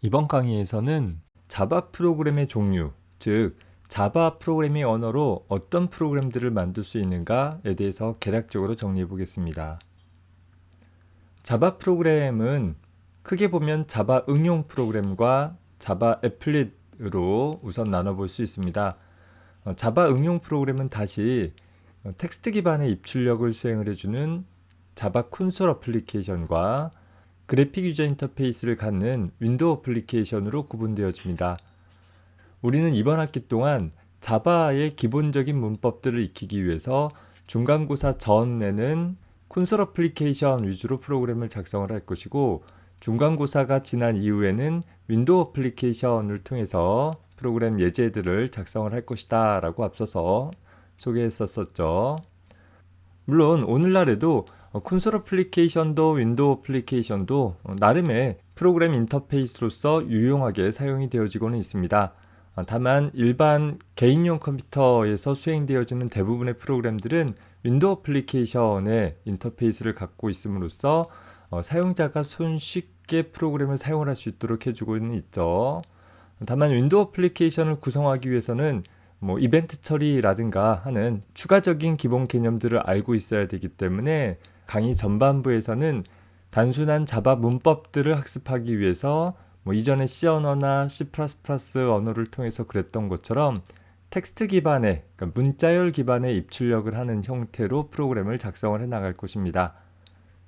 이번 강의에서는 자바 프로그램의 종류, 즉 자바 프로그래밍 언어로 어떤 프로그램들을 만들 수 있는가에 대해서 개략적으로 정리해 보겠습니다. 자바 프로그램은 크게 보면 자바 응용 프로그램과 자바 애플릿으로 우선 나눠볼 수 있습니다. 자바 응용 프로그램은 다시 텍스트 기반의 입출력을 수행을 해주는 자바 콘솔 어플리케이션과 그래픽 유저 인터페이스를 갖는 윈도우 어플리케이션으로 구분되어집니다. 우리는 이번 학기 동안 자바의 기본적인 문법들을 익히기 위해서 중간고사 전에는 콘솔 어플리케이션 위주로 프로그램을 작성을 할 것이고, 중간고사가 지난 이후에는 윈도우 어플리케이션을 통해서 프로그램 예제들을 작성을 할 것이다 라고 앞서서 소개했었죠. 물론 오늘날에도 콘솔 어플리케이션도 윈도우 어플리케이션도 나름의 프로그램 인터페이스로서 유용하게 사용이 되어지고는 있습니다. 다만 일반 개인용 컴퓨터에서 수행되어지는 대부분의 프로그램들은 윈도우 어플리케이션의 인터페이스를 갖고 있음으로써 사용자가 손쉽게 프로그램을 사용할 수 있도록 해주고는 있죠. 다만 윈도우 어플리케이션을 구성하기 위해서는 이벤트 처리라든가 하는 추가적인 기본 개념들을 알고 있어야 되기 때문에 강의 전반부에서는 단순한 자바 문법들을 학습하기 위해서 이전에 C 언어나 C++ 언어를 통해서 그랬던 것처럼 텍스트 기반의, 그러니까 문자열 기반의 입출력을 하는 형태로 프로그램을 작성을 해 나갈 것입니다.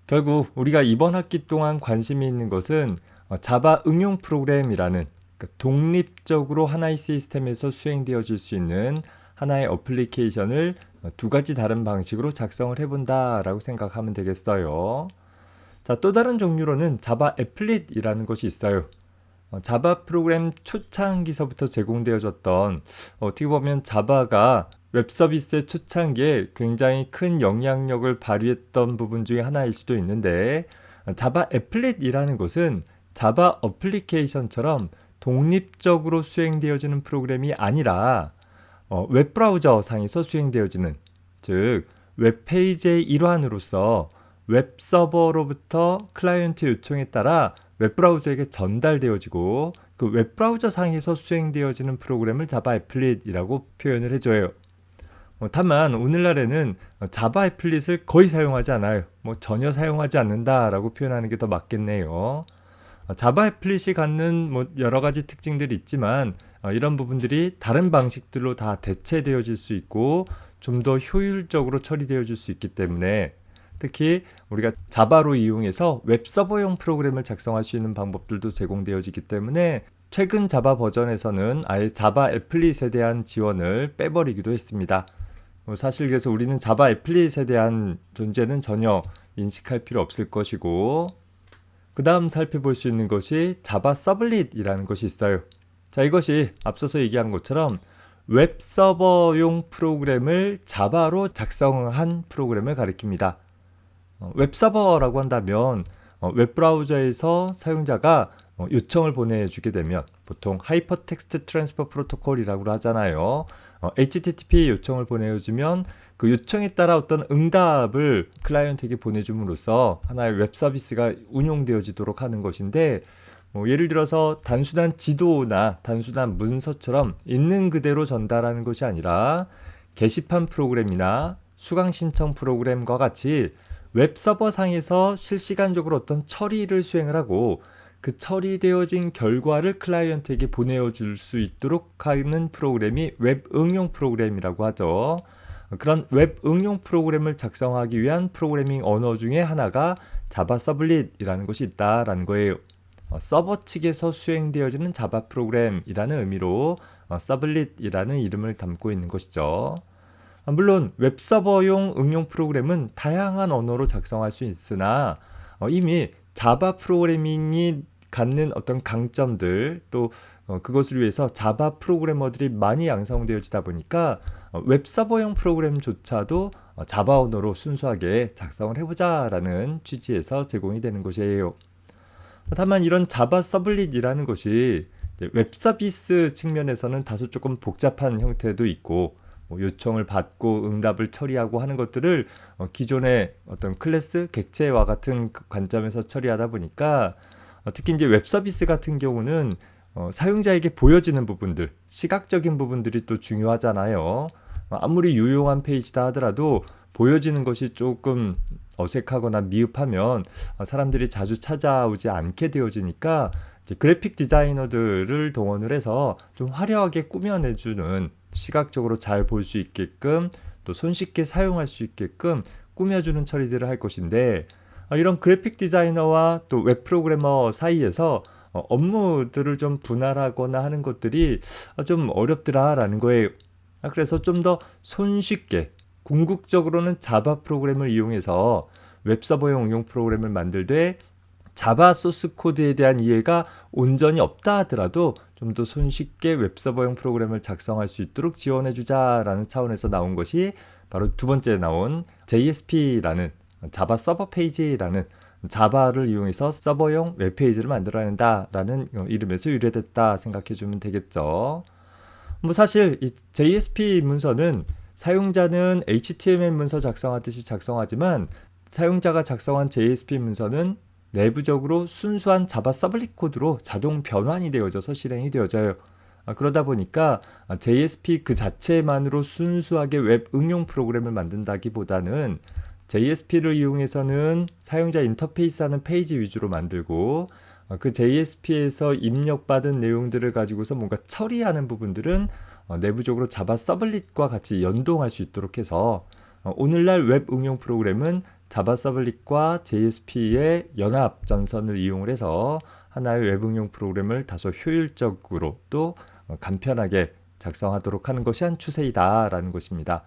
결국 우리가 이번 학기 동안 관심이 있는 것은 자바 응용 프로그램이라는, 그러니까 독립적으로 하나의 시스템에서 수행되어질 수 있는 하나의 어플리케이션을 두 가지 다른 방식으로 작성을 해본다 라고 생각하면 되겠어요. 자, 또 다른 종류로는 자바 애플릿이라는 것이 있어요. 자바 프로그램 초창기서부터 제공되어졌던, 어떻게 보면 자바가 웹 서비스의 초창기에 굉장히 큰 영향력을 발휘했던 부분 중에 하나일 수도 있는데, 자바 애플릿이라는 것은 자바 어플리케이션처럼 독립적으로 수행되어지는 프로그램이 아니라 웹브라우저 상에서 수행되어지는, 즉 웹페이지의 일환으로서 웹서버로부터 클라이언트 요청에 따라 웹브라우저에게 전달되어지고 그 웹브라우저 상에서 수행되어지는 프로그램을 자바 애플릿이라고 표현을 해줘요. 다만 오늘날에는 자바 애플릿을 거의 사용하지 않아요. 전혀 사용하지 않는다라고 표현하는 게 더 맞겠네요. 자바 애플릿이 갖는 여러 가지 특징들이 있지만 이런 부분들이 다른 방식들로 다 대체되어질 수 있고 좀 더 효율적으로 처리되어질 수 있기 때문에, 특히 우리가 자바로 이용해서 웹서버용 프로그램을 작성할 수 있는 방법들도 제공되어지기 때문에 최근 자바 버전에서는 아예 자바 애플릿에 대한 지원을 빼버리기도 했습니다. 사실 그래서 우리는 자바 애플릿에 대한 존재는 전혀 인식할 필요 없을 것이고, 그 다음 살펴볼 수 있는 것이 자바 서블릿이라는 것이 있어요. 자, 이것이 앞서서 얘기한 것처럼 웹서버용 프로그램을 자바로 작성한 프로그램을 가리킵니다. 웹서버라고 한다면 웹브라우저에서 사용자가 요청을 보내주게 되면 보통 하이퍼텍스트 트랜스퍼 프로토콜이라고 하잖아요. HTTP 요청을 보내주면 그 요청에 따라 어떤 응답을 클라이언트에게 보내줌으로써 하나의 웹 서비스가 운용되어지도록 하는 것인데, 예를 들어서 단순한 지도나 단순한 문서처럼 있는 그대로 전달하는 것이 아니라 게시판 프로그램이나 수강 신청 프로그램과 같이 웹 서버 상에서 실시간적으로 어떤 처리를 수행을 하고 그 처리되어진 결과를 클라이언트에게 보내줄 수 있도록 하는 프로그램이 웹 응용 프로그램이라고 하죠. 그런 웹 응용 프로그램을 작성하기 위한 프로그래밍 언어 중에 하나가 자바 서블릿이라는 것이 있다라는 거예요. 서버 측에서 수행되어지는 자바 프로그램이라는 의미로 서블릿이라는 이름을 담고 있는 것이죠. 물론 웹서버용 응용 프로그램은 다양한 언어로 작성할 수 있으나 이미 자바 프로그래밍이 갖는 어떤 강점들, 또 그것을 위해서 자바 프로그래머들이 많이 양성되어지다 보니까 웹서버용 프로그램조차도 자바 언어로 순수하게 작성을 해보자라는 취지에서 제공이 되는 것이에요. 다만 이런 자바 서블릿이라는 것이 웹 서비스 측면에서는 다소 조금 복잡한 형태도 있고, 요청을 받고 응답을 처리하고 하는 것들을 기존의 어떤 클래스, 객체와 같은 관점에서 처리하다 보니까 특히 이제 웹 서비스 같은 경우는 사용자에게 보여지는 부분들, 시각적인 부분들이 또 중요하잖아요. 아무리 유용한 페이지다 하더라도 보여지는 것이 조금 어색하거나 미흡하면 사람들이 자주 찾아오지 않게 되어지니까 이제 그래픽 디자이너들을 동원을 해서 좀 화려하게 꾸며내주는, 시각적으로 잘 볼 수 있게끔 또 손쉽게 사용할 수 있게끔 꾸며주는 처리들을 할 것인데, 이런 그래픽 디자이너와 또 웹 프로그래머 사이에서 업무들을 좀 분할하거나 하는 것들이 좀 어렵더라라는 거예요. 그래서 좀 더 손쉽게, 궁극적으로는 자바 프로그램을 이용해서 웹서버용 응용 프로그램을 만들되 자바 소스 코드에 대한 이해가 온전히 없다 하더라도 좀 더 손쉽게 웹서버용 프로그램을 작성할 수 있도록 지원해주자라는 차원에서 나온 것이 바로 두 번째 나온 JSP라는 자바 서버 페이지라는, 자바를 이용해서 서버용 웹페이지를 만들어낸다라는 이름에서 유래됐다 생각해주면 되겠죠. 뭐 사실 이 JSP 문서는 사용자는 HTML 문서 작성하듯이 작성하지만 사용자가 작성한 JSP 문서는 내부적으로 순수한 자바 서블릿 코드로 자동 변환이 되어져서 실행이 되어져요. 그러다 보니까 JSP 그 자체만으로 순수하게 웹 응용 프로그램을 만든다기보다는 JSP를 이용해서는 사용자 인터페이스 하는 페이지 위주로 만들고, 그 JSP에서 입력받은 내용들을 가지고서 뭔가 처리하는 부분들은 내부적으로 자바 서블릿과 같이 연동할 수 있도록 해서 오늘날 웹 응용 프로그램은 자바 서블릿과 JSP의 연합 전선을 이용을 해서 하나의 웹 응용 프로그램을 다소 효율적으로 또 간편하게 작성하도록 하는 것이 한 추세이다라는 것입니다.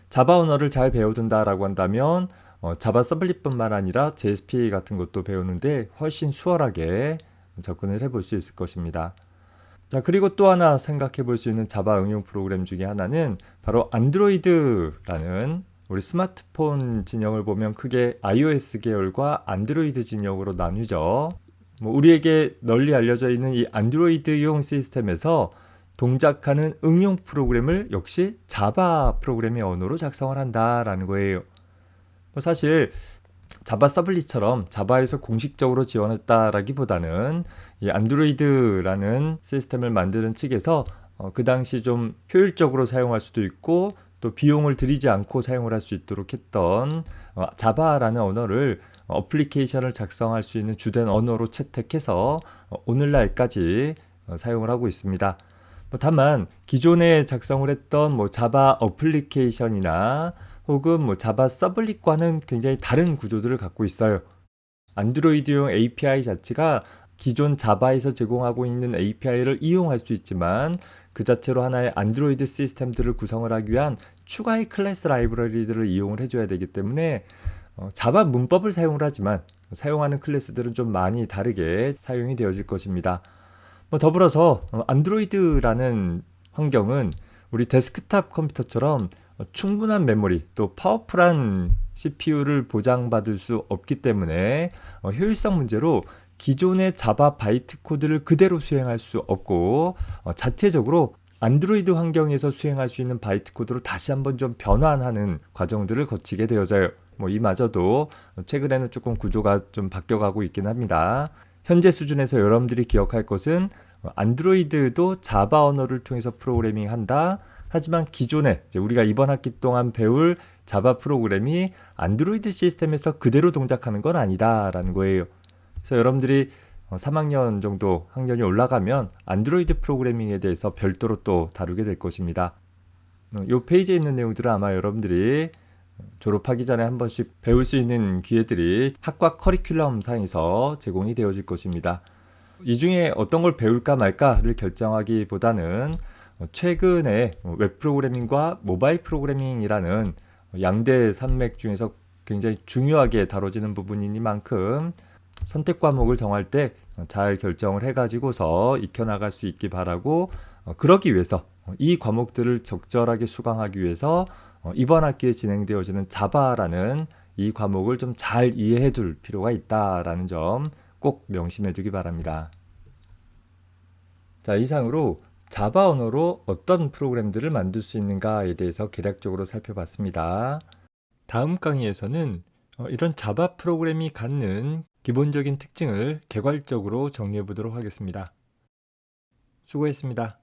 자바 언어를 잘 배워둔다라고 한다면 자바 서블릿뿐만 아니라 JSP 같은 것도 배우는데 훨씬 수월하게 접근을 해볼 수 있을 것입니다. 자, 그리고 또 하나 생각해 볼 수 있는 자바 응용 프로그램 중에 하나는 바로 안드로이드라는, 우리 스마트폰 진영을 보면 크게 iOS 계열과 안드로이드 진영으로 나뉘죠. 우리에게 널리 알려져 있는 이 안드로이드용 시스템에서 동작하는 응용 프로그램을 역시 자바 프로그래밍 언어로 작성을 한다라는 거예요. 사실 자바 서블릿처럼 자바에서 공식적으로 지원했다라기보다는 이 안드로이드라는 시스템을 만드는 측에서 그 당시 좀 효율적으로 사용할 수도 있고 또 비용을 들이지 않고 사용을 할 수 있도록 했던 자바라는 언어를 어플리케이션을 작성할 수 있는 주된 언어로 채택해서 오늘날까지 사용을 하고 있습니다. 다만 기존에 작성을 했던 자바 어플리케이션이나 혹은 자바 서블릿과는 굉장히 다른 구조들을 갖고 있어요. 안드로이드용 API 자체가 기존 자바에서 제공하고 있는 API를 이용할 수 있지만 그 자체로 하나의 안드로이드 시스템들을 구성을 하기 위한 추가의 클래스 라이브러리들을 이용을 해줘야 되기 때문에 자바 문법을 사용을 하지만 사용하는 클래스들은 좀 많이 다르게 사용이 되어질 것입니다. 더불어서 안드로이드라는 환경은 우리 데스크탑 컴퓨터처럼 충분한 메모리 또 파워풀한 CPU를 보장받을 수 없기 때문에 효율성 문제로 기존의 자바 바이트 코드를 그대로 수행할 수 없고 자체적으로 안드로이드 환경에서 수행할 수 있는 바이트 코드로 다시 한번 좀 변환하는 과정들을 거치게 되어져요. 이마저도 최근에는 조금 구조가 좀 바뀌어가고 있긴 합니다. 현재 수준에서 여러분들이 기억할 것은 안드로이드도 자바 언어를 통해서 프로그래밍 한다. 하지만 기존에 우리가 이번 학기 동안 배울 자바 프로그램이 안드로이드 시스템에서 그대로 동작하는 건 아니다라는 거예요. 그래서 여러분들이 3학년 정도 학년이 올라가면 안드로이드 프로그래밍에 대해서 별도로 또 다루게 될 것입니다. 이 페이지에 있는 내용들은 아마 여러분들이 졸업하기 전에 한 번씩 배울 수 있는 기회들이 학과 커리큘럼 상에서 제공이 되어질 것입니다. 이 중에 어떤 걸 배울까 말까를 결정하기보다는 최근에 웹 프로그래밍과 모바일 프로그래밍이라는 양대 산맥 중에서 굉장히 중요하게 다뤄지는 부분이니만큼 선택 과목을 정할 때 잘 결정을 해가지고서 익혀나갈 수 있기 바라고, 그러기 위해서 이 과목들을 적절하게 수강하기 위해서 이번 학기에 진행되어지는 자바라는 이 과목을 좀 잘 이해해 둘 필요가 있다라는 점 꼭 명심해 두기 바랍니다. 자, 이상으로 자바 언어로 어떤 프로그램들을 만들 수 있는가에 대해서 개략적으로 살펴봤습니다. 다음 강의에서는 이런 자바 프로그램이 갖는 기본적인 특징을 개괄적으로 정리해 보도록 하겠습니다. 수고했습니다.